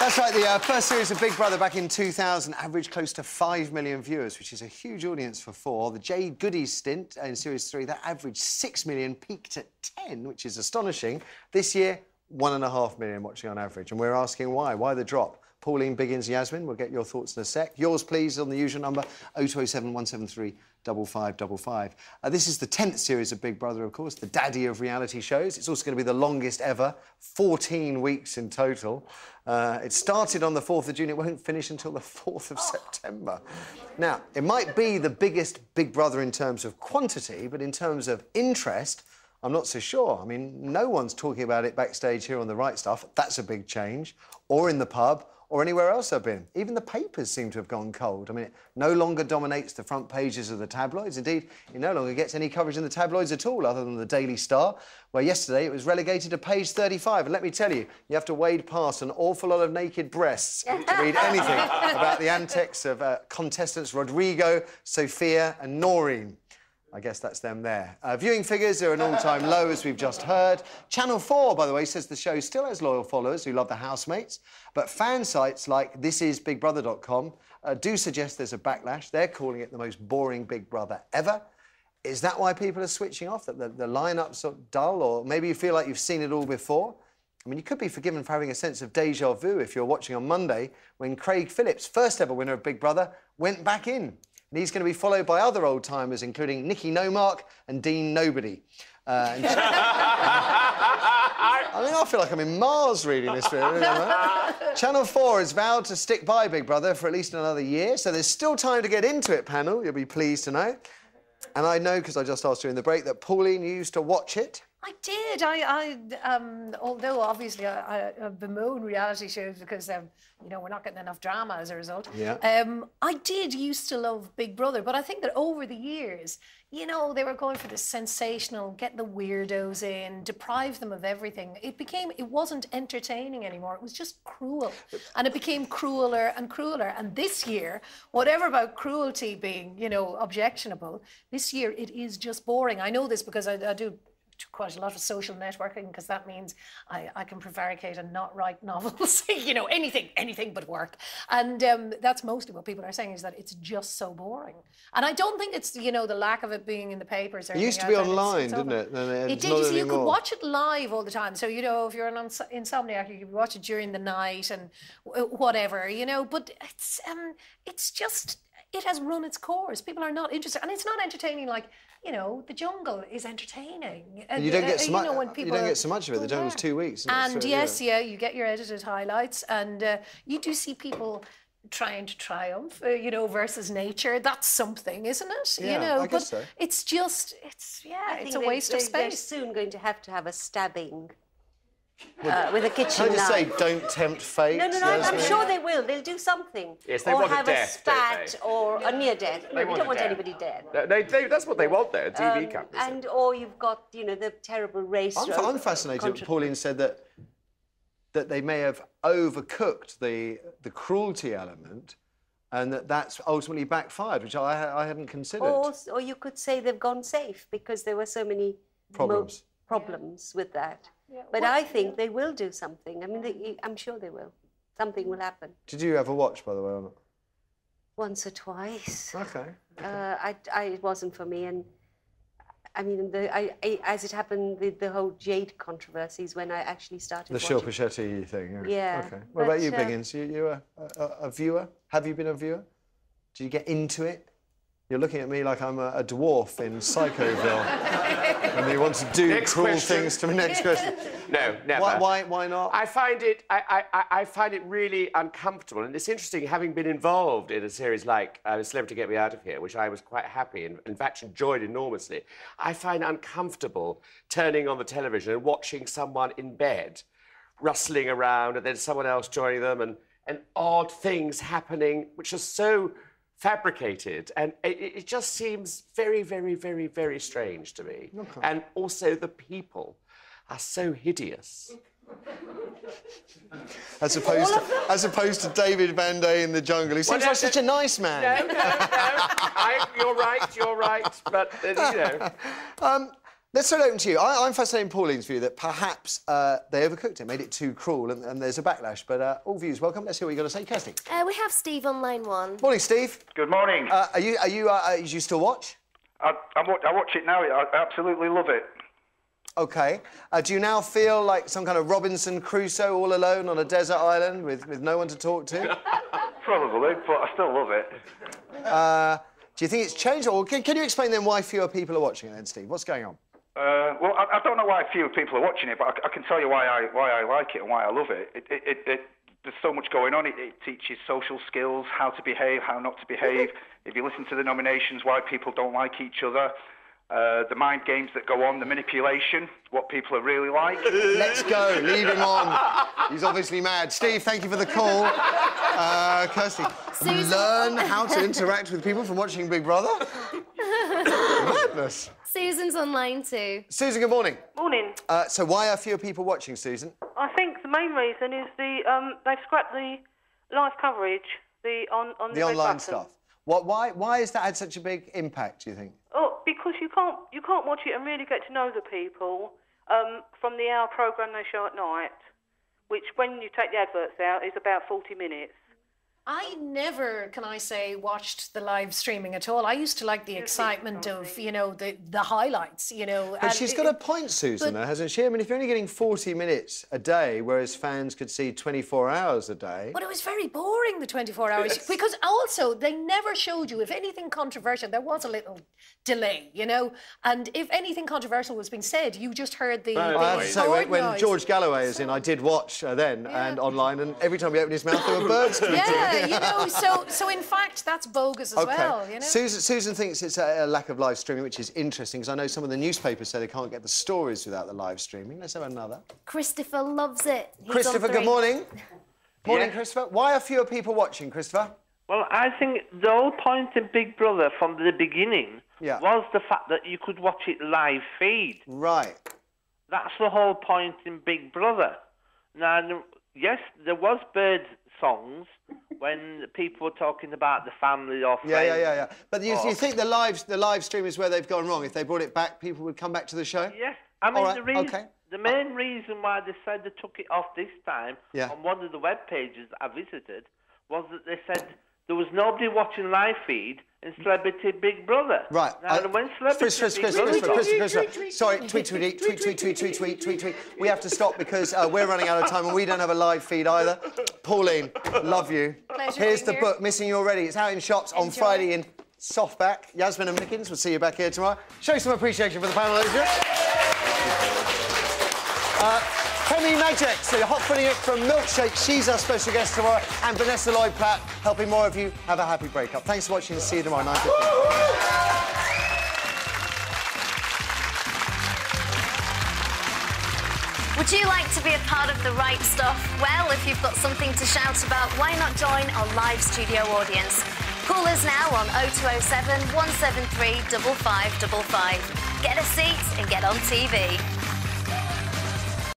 That's right, the first series of Big Brother back in 2000 averaged close to 5 million viewers, which is a huge audience for 4. The Jade Goodies stint in Series 3, that averaged 6 million, peaked at 10, which is astonishing. This year, 1.5 million watching on average, and we're asking why. Why the drop? Pauline, Biggins, Yasmin, we'll get your thoughts in a sec. Yours, please, on the usual number, 0207 173 5555. This is the 10th series of Big Brother, of course, the daddy of reality shows. It's also going to be the longest ever, 14 weeks in total. It started on the 4th of June. It won't finish until the 4th of September. Now, it might be the biggest Big Brother in terms of quantity, but in terms of interest, I'm not so sure. I mean, no one's talking about it backstage here on the Wright Stuff. That's a big change. Or in the pub, or anywhere else I've been. Even the papers seem to have gone cold. I mean, it no longer dominates the front pages of the tabloids. Indeed, it no longer gets any coverage in the tabloids at all, other than the Daily Star, where yesterday it was relegated to page 35. And let me tell you, you have to wade past an awful lot of naked breasts to read anything about the antics of contestants Rodrigo, Sophia and Noreen. I guess that's them there. Viewing figures are an all-time low, as we've just heard. Channel 4, by the way, says the show still has loyal followers who love the housemates, but fan sites like ThisisBigBrother.com do suggest there's a backlash. They're calling it the most boring Big Brother ever. Is that why people are switching off, that the lineup's sort of dull, or maybe you feel like you've seen it all before? I mean, you could be forgiven for having a sense of déjà vu if you're watching on Monday when Craig Phillips, first ever winner of Big Brother, went back in. And he's going to be followed by other old-timers, including Nikki No-Mark and Dean Nobody. I mean, I feel like I'm in Mars reading this bit. Channel 4 has vowed to stick by Big Brother for at least another year, so there's still time to get into it, panel, you'll be pleased to know. And I know, because I just asked during the break, that Pauline, you used to watch it. I did. Although obviously I bemoan reality shows because you know, we're not getting enough drama as a result. Yeah. I did used to love Big Brother, but I think that over the years, you know, they were going for this sensational, get the weirdos in, deprive them of everything. It wasn't entertaining anymore. It was just cruel, and it became crueler and crueler. And this year, whatever about cruelty being, you know, objectionable, this year it is just boring. I know this because I do quite a lot of social networking, because that means I can prevaricate and not write novels, you know, anything but work. And that's mostly what people are saying, is that it's just so boring. And I don't think it's, you know, the lack of it being in the papers or anything. It used to be online, didn't it? It did. You see, you could watch it live all the time. So, you know, if you're an insomniac, you could watch it during the night and whatever, you know. But it's just, it has run its course. People are not interested. And it's not entertaining like, you know, The Jungle is entertaining. And you don't get so much. You don't get so much of it. The Jungle's 2 weeks. And yes, yeah, you get your edited highlights, and you do see people trying to triumph, you know, versus nature. That's something, isn't it? Yeah, you know, I guess so. It's just, it's a waste of space. They're soon going to have a stabbing. With a kitchen Can I just knife. say, don't tempt fate? No, I'm sure they will. They'll do something. Yes, they want a death, or have a spat, or a near death. No, we don't want anybody dead. That's what they want, though, TV companies. Or you've got, you know, the terrible race. I'm fascinated that Pauline said that they may have overcooked the cruelty element, and that's ultimately backfired, which I hadn't considered. Or you could say they've gone safe because there were so many problems with that. Yeah. But I think they will do something. I mean, I'm sure they will. Something will happen. Did you ever watch, by the way, or not? Once or twice. OK. It wasn't for me. And, I mean, as it happened, the whole Jade controversies when I actually started watching. The Shilpa Shetty thing. Yeah. OK. What about you, Biggins? You a viewer? Have you been a viewer? Did you get into it? You're looking at me like I'm a dwarf in Psychoville. And you want to do cruel things to me. Next question. No, never. Why not? I find it really uncomfortable, and it's interesting, having been involved in a series like Celebrity Get Me Out of Here, which I was quite happy and, in fact, enjoyed enormously. I find it uncomfortable turning on the television and watching someone in bed rustling around, and then someone else joining them, and odd things happening, which are so fabricated, and it just seems very, very, very, very strange to me. Okay. And also the people are so hideous. As opposed to David Van Day in The Jungle. He seems like such a nice man. No. You're right, but, you know. Let's throw it open to you. I'm fascinated in Pauline's view that perhaps they overcooked it, made it too cruel, and there's a backlash. But all views welcome. Let's hear what you got to say, Kirsty. We have Steve on line 1. Morning, Steve. Good morning. Are you still watch? I watch it now. I absolutely love it. OK. Do you now feel like some kind of Robinson Crusoe all alone on a desert island with no one to talk to? Probably, but I still love it. Do you think it's changed? Or can you explain then why fewer people are watching it then, Steve? What's going on? Well, I don't know why fewer people are watching it, but I can tell you why I like it and why I love it. There's so much going on. It teaches social skills, how to behave, how not to behave. If you listen to the nominations, why people don't like each other. The mind games that go on, the manipulation, what people are really like. Let's go. Leave him on. He's obviously mad. Steve, thank you for the call. Kirsty, learn how to interact with people from watching Big Brother? Madness. Susan's on line 2. Susan, good morning. Morning. So why are fewer people watching, Susan? I think the main reason is they've scrapped the live coverage, the online stuff. Why has that had such a big impact, do you think? Oh, because you can't watch it and really get to know the people from the hour programme they show at night, which when you take the adverts out is about 40 minutes. I never, can I say, watched the live streaming at all. I used to like the excitement of, you know, the highlights, you know. But she's got a point, Susan, though, hasn't she? I mean, if you're only getting 40 minutes a day, whereas fans could see 24 hours a day... But it was very boring, the 24 hours, because also they never showed you, if anything controversial, there was a little delay, you know, and if anything controversial was being said, you just heard the I have to say, when noise. George Galloway is in, I did watch then, and online, and every time he opened his mouth, there were birds tweeting. Yeah, you know, so in fact, that's bogus as well, you know? Susan thinks it's a lack of live streaming, which is interesting, because I know some of the newspapers say they can't get the stories without the live streaming. Let's have another. Christopher loves it. He's Christopher, on 3. good morning. Morning, Yeah. Christopher. Why are fewer people watching, Christopher? Well, I think the whole point in Big Brother from the beginning was the fact that you could watch it live feed. Right. That's the whole point in Big Brother. Now, yes, there was bird songs when people were talking about the family or friends. Yeah. But you think the live stream is where they've gone wrong? If they brought it back, people would come back to the show? Yes. I mean, right, the main reason why they said they took it off this time on one of the web pages I visited was that they said there was nobody watching live feed in Celebrity Big Brother. Right. Now, when Celebrity Big Brother... Sorry, tweet. We have to stop because we're running out of time and we don't have a live feed either. Pauline, love you. Pleasure Here's the being here. book, Missing You Already. It's out in shops on Friday in softback. Yasmin and Mickens, we'll see you back here tomorrow. Show some appreciation for the panel, ladies and gentlemen. Penny Magic, so hot-footing it from Milkshake. She's our special guest tomorrow. And Vanessa Lloyd-Platt, helping more of you have a happy breakup. Thanks for watching and see you tomorrow, 9:15. Would you like to be a part of the Wright Stuff? Well, if you've got something to shout about, why not join our live studio audience? Call us now on 0207 173 5555. Get a seat and get on TV.